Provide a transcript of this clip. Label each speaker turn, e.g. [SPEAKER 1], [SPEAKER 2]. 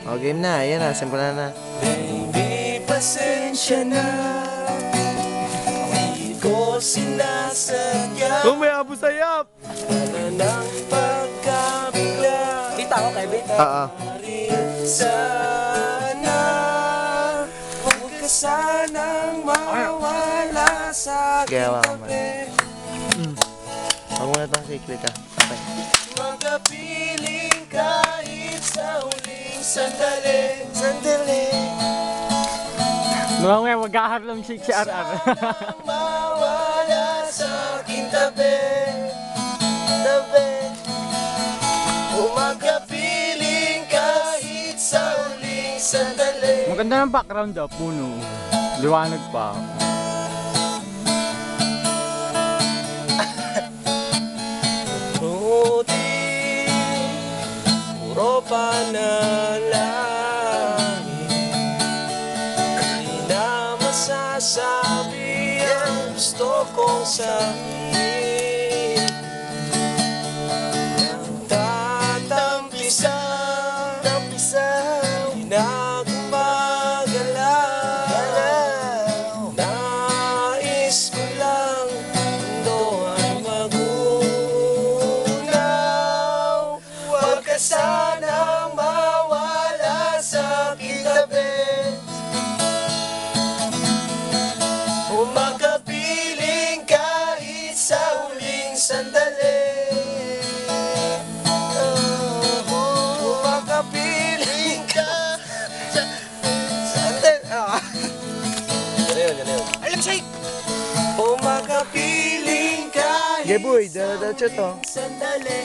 [SPEAKER 1] O, game na. Ayan na, simpulan na.
[SPEAKER 2] Baby, pasensya na. Di ko sinasadya.
[SPEAKER 1] May abusayap!
[SPEAKER 2] Wala nang pagkabigla.
[SPEAKER 3] Kita ko, Kevin.
[SPEAKER 1] Oo.
[SPEAKER 2] Sana huwag ka sanang mawala sa aking
[SPEAKER 1] Gawa ka man.
[SPEAKER 2] tabi.
[SPEAKER 1] Huwag mo na itong sikli ka. Okay.
[SPEAKER 2] Magkapiling kahit sa huling sandali. Sandali.
[SPEAKER 3] Mamaya magkaharlam si RR.
[SPEAKER 2] Mawala sa aking tabi. Tabi. Magkapiling kahit sa huling sandali.
[SPEAKER 3] Maganda ng background daw, puno. Liwanag pa.
[SPEAKER 2] Buti puro panalangin. Di na masasabi ang gusto kong sabihin. Nagtatampisaw, di na gumagalaw. Nais ko lang mundo ay magunaw. Huwag ka sanang mawala sa aking tabi. Makapiling kahit sa huling sandali. Makapiling ka sandali. Ganun. Alam siya! Makapiling kahit
[SPEAKER 1] Geboy, dala-dala to.
[SPEAKER 2] sandali.